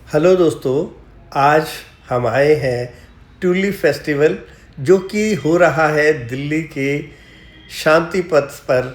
Hello दोस्तों, आज हम आए हैं ट्यूलिप फेस्टिवल जो कि हो रहा है दिल्ली के शांति पथ पर।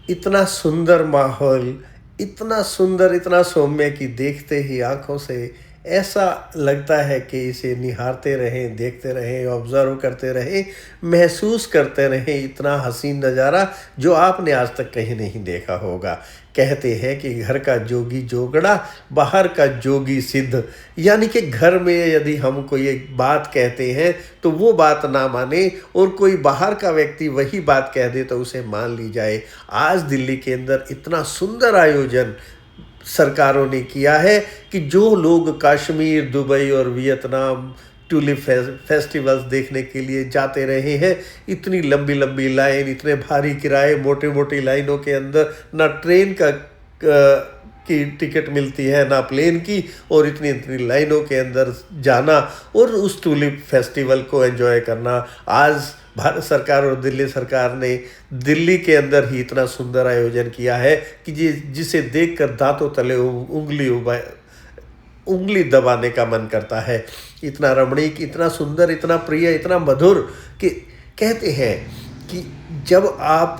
इतना सुंदर माहौल, इतना सुंदर, इतना सौम्य कि देखते ही आँखों से ऐसा लगता है कि इसे निहारते रहें, देखते रहें, ऑब्ज़र्व करते रहें, महसूस करते रहें। इतना हसीन नज़ारा जो आपने आज तक कहीं नहीं देखा होगा। कहते हैं कि घर का जोगी जोगड़ा, बाहर का जोगी सिद्ध। यानी कि घर में यदि हम कोई एक बात कहते हैं तो वो बात ना माने और कोई बाहर का व्यक्ति वही बात कह दे तो उसे मान ली जाए। आज दिल्ली के अंदर इतना सुंदर आयोजन सरकारों ने किया है कि जो लोग कश्मीर, दुबई और वियतनाम ट्यूलिप फेस्टिवल्स देखने के लिए जाते रहे हैं, इतनी लंबी लंबी लाइन, इतने भारी किराए, मोटे मोटी लाइनों के अंदर ना ट्रेन की टिकट मिलती है ना प्लेन की, और इतनी इतनी लाइनों के अंदर जाना और उस ट्यूलिप फेस्टिवल को एंजॉय करना। आज भारत सरकार और दिल्ली सरकार ने दिल्ली के अंदर ही इतना सुंदर आयोजन किया है कि जिसे देखकर दांतों तले उंगली दबाने का मन करता है। इतना रमणीक, इतना सुंदर, इतना प्रिय, इतना मधुर कि कहते हैं कि जब आप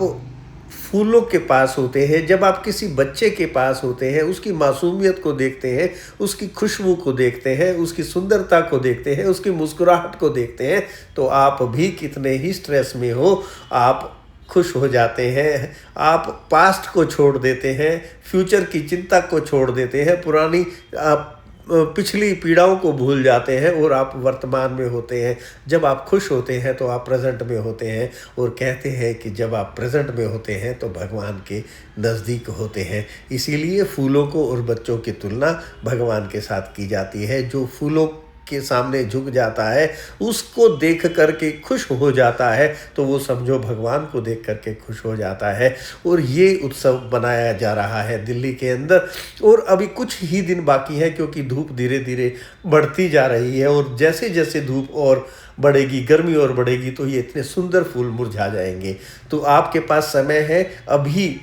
फूलों के पास होते हैं, जब आप किसी बच्चे के पास होते हैं, उसकी मासूमियत को देखते हैं, उसकी खुशबू को देखते हैं, उसकी सुंदरता को देखते हैं, उसकी मुस्कुराहट को देखते हैं, तो आप भी कितने ही स्ट्रेस में हो, आप खुश हो जाते हैं। आप पास्ट को छोड़ देते हैं, फ्यूचर की चिंता को छोड़ देते हैं, पुरानी आप पिछली पीड़ाओं को भूल जाते हैं और आप वर्तमान में होते हैं। जब आप खुश होते हैं तो आप प्रेजेंट में होते हैं, और कहते हैं कि जब आप प्रेजेंट में होते हैं तो भगवान के नज़दीक होते हैं। इसीलिए फूलों को और बच्चों की तुलना भगवान के साथ की जाती है। जो फूलों के सामने झुक जाता है, उसको देख करके खुश हो जाता है, तो वो समझो भगवान को देख करके खुश हो जाता है। और ये उत्सव मनाया जा रहा है दिल्ली के अंदर, और अभी कुछ ही दिन बाकी है क्योंकि धूप धीरे धीरे बढ़ती जा रही है, और जैसे जैसे धूप और बढ़ेगी, गर्मी और बढ़ेगी, तो ये इतने सुंदर फूल मुरझा जाएंगे। तो आपके पास समय है, अभी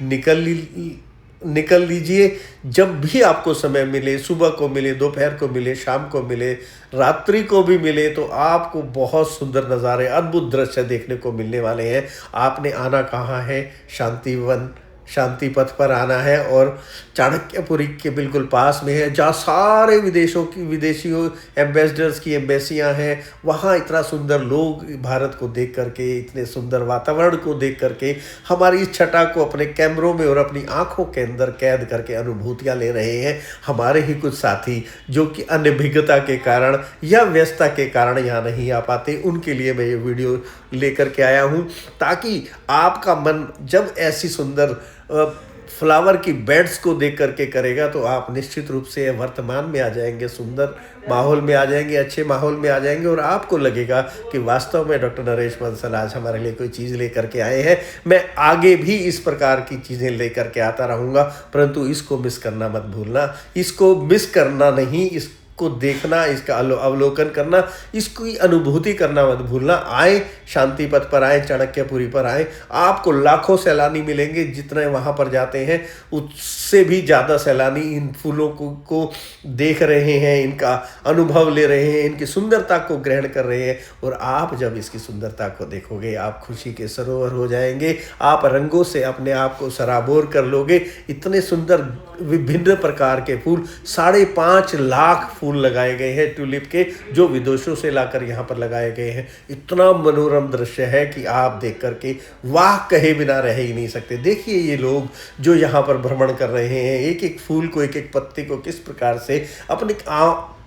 निकल लीजिए। जब भी आपको समय मिले, सुबह को मिले, दोपहर को मिले, शाम को मिले, रात्रि को भी मिले, तो आपको बहुत सुंदर नज़ारे, अद्भुत दृश्य देखने को मिलने वाले हैं। आपने आना कहाँ है? शांति पथ पर आना है, और चाणक्यपुरी के बिल्कुल पास में है, जहाँ सारे विदेशियों एम्बेसडर्स की एम्बेसियाँ हैं। वहाँ इतना सुंदर लोग भारत को देख करके, इतने सुंदर वातावरण को देख करके हमारी इस छटा को अपने कैमरों में और अपनी आँखों के अंदर कैद करके अनुभूतियाँ ले रहे हैं। हमारे ही कुछ साथी जो कि अनभिज्ञता के कारण या व्यस्तता के कारण यहाँ नहीं आ पाते, उनके लिए मैं ये वीडियो लेकर के आया हूँ, ताकि आपका मन जब ऐसी सुंदर फ्लावर की बेड्स को देख करके करेगा तो आप निश्चित रूप से वर्तमान में आ जाएंगे, सुंदर माहौल में आ जाएंगे, अच्छे माहौल में आ जाएंगे, और आपको लगेगा कि वास्तव में डॉक्टर नरेश बंसल आज हमारे लिए कोई चीज़ लेकर के आए हैं। मैं आगे भी इस प्रकार की चीज़ें लेकर के आता रहूँगा, परंतु इसको मिस करना मत भूलना। इसको मिस करना नहीं, को देखना, इसका अवलोकन करना, इसकी अनुभूति करना मत भूलना। आए, शांति पथ पर आए, चाणक्यपुरी पर आए, आपको लाखों सैलानी मिलेंगे। जितने वहाँ पर जाते हैं उससे भी ज़्यादा सैलानी इन फूलों को देख रहे हैं, इनका अनुभव ले रहे हैं, इनकी सुंदरता को ग्रहण कर रहे हैं। और आप जब इसकी सुंदरता को देखोगे, आप खुशी के सरोवर हो जाएंगे, आप रंगों से अपने आप को सराबोर कर लोगे। इतने सुंदर विभिन्न प्रकार के फूल, 5.5 लाख फूल लगाए गए हैं ट्यूलिप के, जो विदेशों से लाकर यहाँ पर लगाए गए हैं। इतना मनोरम दृश्य है कि आप देख करके वाह कहे बिना रह ही नहीं सकते। देखिए ये लोग जो यहाँ पर भ्रमण कर रहे हैं, एक एक फूल को, एक एक पत्ती को किस प्रकार से अपने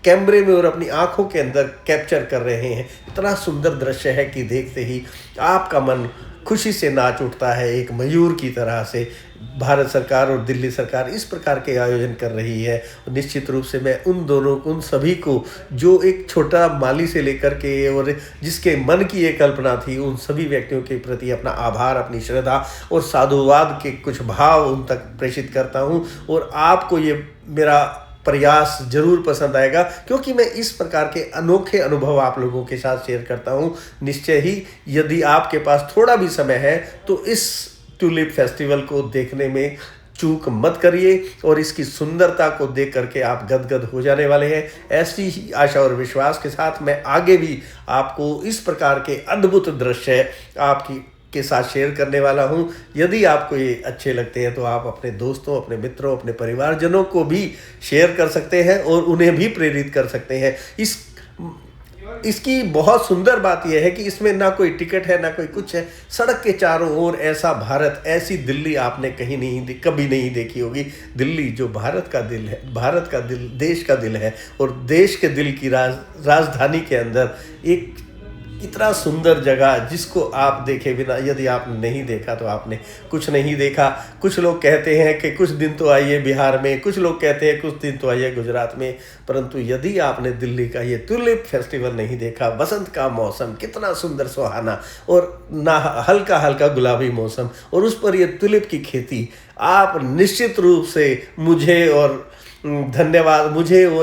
कैमरे में और अपनी आंखों के अंदर कैप्चर कर रहे हैं। इतना सुंदर दृश्य है कि देखते ही आपका मन खुशी से नाच उठता है, एक मयूर की तरह से। भारत सरकार और दिल्ली सरकार इस प्रकार के आयोजन कर रही है। निश्चित रूप से मैं उन सभी को, जो एक छोटा माली से लेकर के और जिसके मन की एक कल्पना थी, उन सभी व्यक्तियों के प्रति अपना आभार, अपनी श्रद्धा और साधुवाद के कुछ भाव उन तक प्रेषित करता हूँ। और आपको ये मेरा प्रयास जरूर पसंद आएगा, क्योंकि मैं इस प्रकार के अनोखे अनुभव आप लोगों के साथ शेयर करता हूँ। निश्चय ही यदि आपके पास थोड़ा भी समय है तो इस ट्यूलिप फेस्टिवल को देखने में चूक मत करिए और इसकी सुंदरता को देख करके आप गदगद हो जाने वाले हैं। ऐसी ही आशा और विश्वास के साथ मैं आगे भी आपको इस प्रकार के अद्भुत दृश्य आपकी के साथ शेयर करने वाला हूं। यदि आपको ये अच्छे लगते हैं तो आप अपने दोस्तों, अपने मित्रों, अपने परिवारजनों को भी शेयर कर सकते हैं और उन्हें भी प्रेरित कर सकते हैं। इसकी बहुत सुंदर बात यह है कि इसमें ना कोई टिकट है, ना कोई कुछ है। सड़क के चारों ओर ऐसा भारत, ऐसी दिल्ली आपने कहीं कभी नहीं देखी होगी। दिल्ली जो भारत का दिल है, भारत का दिल, देश का दिल है और देश के दिल की राजधानी के अंदर एक इतना सुंदर जगह जिसको आप देखे बिना, यदि आपने नहीं देखा तो आपने कुछ नहीं देखा। कुछ लोग कहते हैं कि कुछ दिन तो आइए बिहार में, कुछ लोग कहते हैं कुछ दिन तो आइए गुजरात में, परंतु यदि आपने दिल्ली का ये ट्यूलिप फेस्टिवल नहीं देखा, बसंत का मौसम कितना सुंदर सुहाना और ना हल्का हल्का गुलाबी मौसम और उस पर ये ट्यूलिप की खेती, आप निश्चित रूप से मुझे और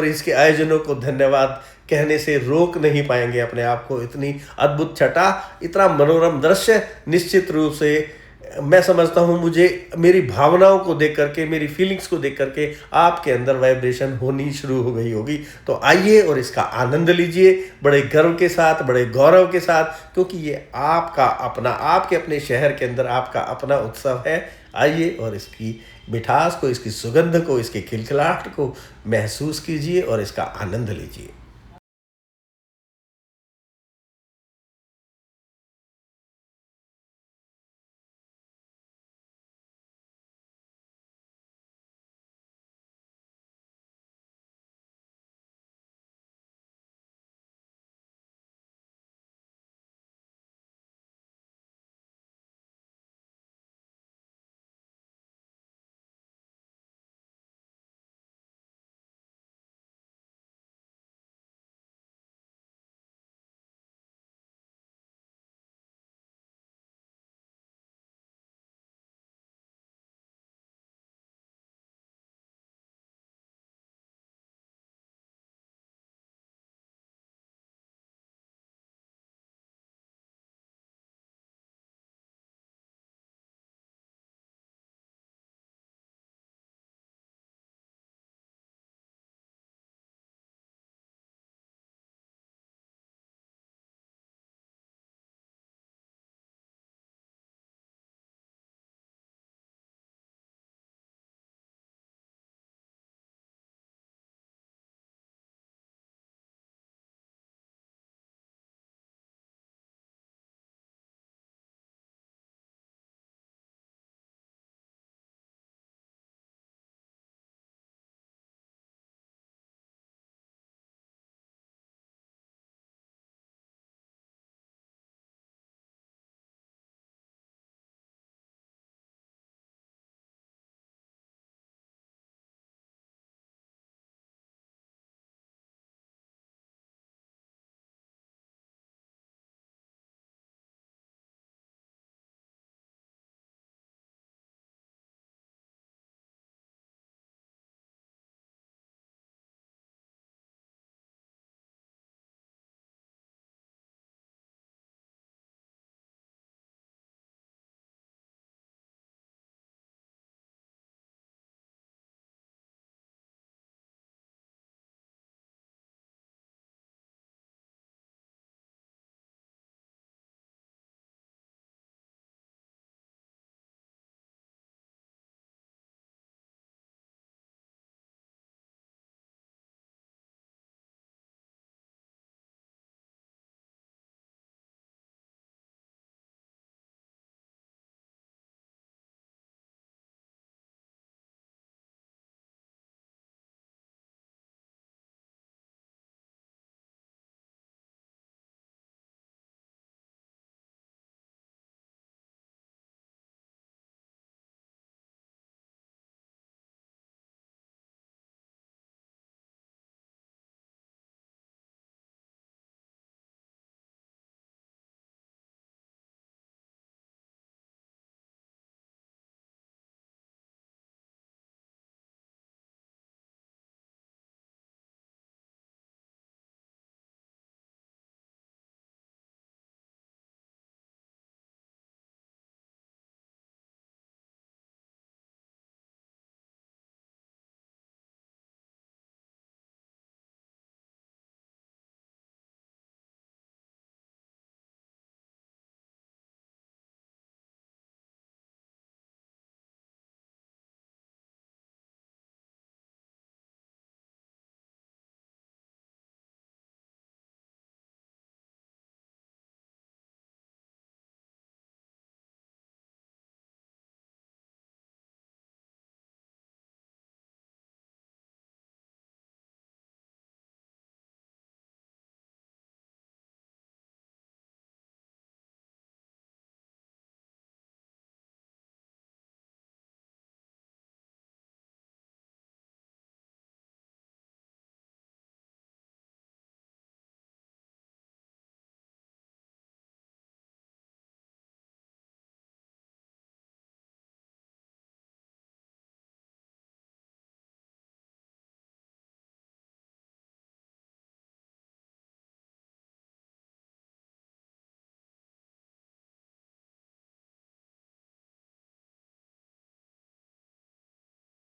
इसके आयोजनों को धन्यवाद कहने से रोक नहीं पाएंगे अपने आप को। इतनी अद्भुत छटा, इतना मनोरम दृश्य, निश्चित रूप से मैं समझता हूँ मुझे मेरी भावनाओं को देख करके, मेरी फीलिंग्स को देख करके आपके अंदर वाइब्रेशन होनी शुरू हो गई होगी। तो आइए और इसका आनंद लीजिए बड़े गर्व के साथ, बड़े गौरव के साथ, क्योंकि ये आपका अपना, आपके अपने शहर के अंदर आपका अपना उत्सव है। आइए और इसकी मिठास को, इसकी सुगंध को, इसकी खिलखिलाहट को महसूस कीजिए और इसका आनंद लीजिए।